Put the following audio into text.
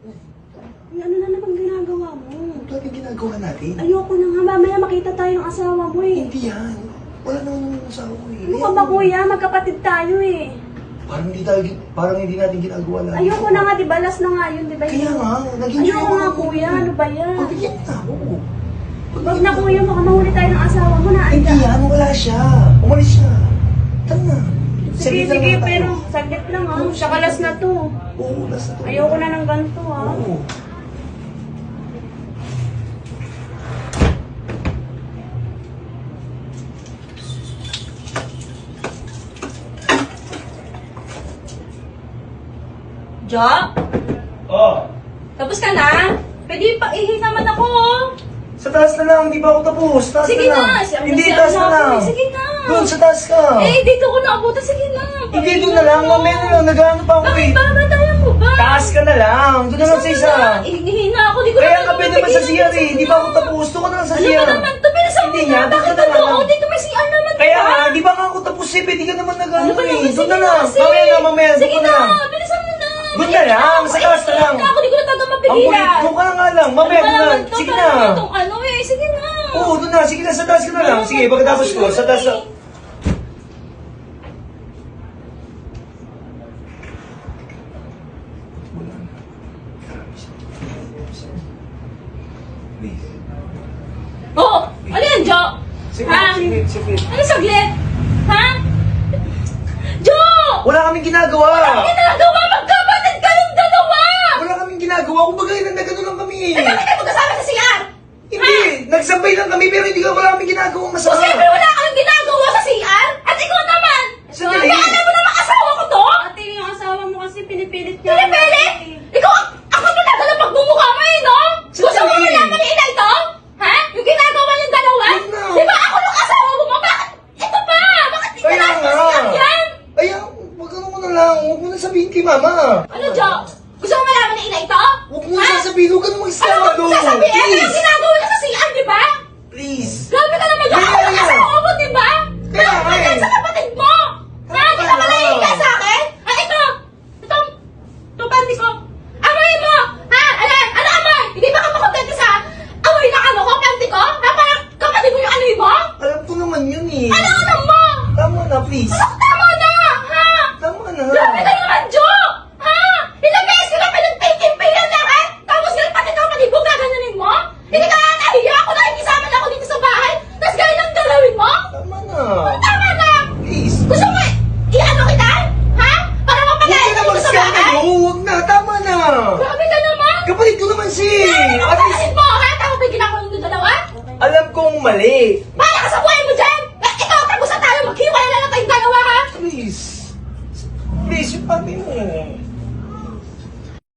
Ay, ano na naman ginagawa mo? Ano ba yung ginagawa natin? Ayoko na nga, mamaya makita tayo ng asawa mo eh. Hindi yan. Wala naman yung asawa ko eh. Ano ka ba kuya? Magkapatid tayo eh. Parang hindi natin ginagawa lang. Ayoko na nga, di ba? Last na nga yun, di ba? Kaya nga, nag-enjoy Ayoko nga kuya, ano ba yan? Pagbigyan na ako. Wag na kuya, baka mahuli tayo ng asawa mo na. Hindi yan, wala siya. Umalis siya. Tara na. Sige, Saglit lang sige, naman tayo. pero saglit lang ha. Saka last na to. Oo, last na to. Ayoko na ng ganito ha. Oo. Jo? Oh. Tapos ka na? Pwede pa ihi naman ako oh. Sa taas na lang, hindi pa ako tapos. Taas Sige na lang. na, Hindi, taas na lang. Sige na. Doon, sa taas ka. Eh, dito ko naabutan. Sige na. Hindi, doon na lang. Mamaya na lang. Nag-ano pa ako Bakit eh. ba? Bantayan mo ba? Taas ka na lang. Doon na lang sa isa. Hihina ako. Di ko Kaya naman ka pwede naman sa CR eh. Hindi pa ako tapos. Doon ka na lang sa Ano CR. ba naman to? Bilisan mo Hindi na. nga, doon Bakit ka na ako? lang. Dito may CR naman. Kaya diba? nga, di ba nga ako tapos eh. Pwede ka naman nag-ano Ano ba eh. naman? Doon Sige na lang. kasi. Mamaya. Sige Doon ka na. na lang. Bilisan mo na. Doon na lang, sa taas na lang. Ako, di ko na talaga Ang mapigilan. kulit. Doon ka nga lang. Mamaya Ano ba doon na. naman to? Sige Parang na. itong ano eh. Sige na. Oo, doon na. Sige na, sa taas ka na lang. Sige, pagkatapos ko. Sa taas na. Oh! Ano yan, Jo? Sige, Ha? sige, sige. Ano saglit? Ha? Jo! Wala kaming ginagawa. Ano ginagawa? Magkapatid kayong dalawa! Wala kaming ginagawa. Kung bagay na nagano lang kami. Eh, bakit kayo magkasama sa CR? Hindi. Nagsabay lang kami pero hindi ka wala kaming ginagawang O masama. siyempre wala kang ginagawa sa CR? At ikaw naman! Sandali. Kaya alam mo naman asawa ko to? Ate, yung asawa mo kasi pinipilit niya. Pinipilit? Ikaw, ako talaga na pagmumukha mo eh, no? Gusto mo Sandali. malaman ni ina ito? Ha? Yung ginagawa niyong dalawa? Yun na. Di ba ako ng asawa mo? Bakit? Ito pa! Bakit hindi Kaya na nga. sa CR yan? Ay, wag ka naman na lang. Huwag mo na sabihin kay mama. Ano, Jo? Gusto mo malaman ni ina ito? Huwag mo na sasabihin. Huwag ka naman Ano mag-estado. mo sasabihin? Ano yung Please. ginagawa niya sa CR, di ba? Please. Grabe ka naman, Jo! Kaya Ako ng nga. asawa mo, di ba? Kaya nga Bakit eh. sa kapatid mo? Ha? Di ka ba nahihiya sa akin? Ah, ito! Ito, panty ko. Amoy mo! Ha? Alan? Ano amoy? Hindi ba ka makontento sa amoy na ano ko, panty ko? Ha? Parang kapatid mo yung amoy mo? Alam ko naman yun eh. Ano mo? Tama na, please. Tama na! Ha? Tama na. Grabe ka naman, Jo! Ha? Ilang beses ko na pinagtitimpilan na ha? Tapos ganun pati kapatid mo, gaganunin mo? Hindi ka nahiya ako na hindi sama na ako dito sa bahay? Tapos ganun ang galawin mo? Tama na. Tama na! Please. Gusto mo i-ano kita? Ha? Para Huwag mapagayin ka na ka dito sa mag-scandalo. bahay? Huwag na. Tama na. Grabe ka naman! Kapatid ko naman si. Ano At least, kapatid mo, ha? Tama ba yung ginagawa ng dalawa? alam kong mali. Bahala ka sa buhay mo dyan! Ikaw, tapos na tayo, maghiwalay na lang tayong dalawa, ha? Please. Please, yung pati mo.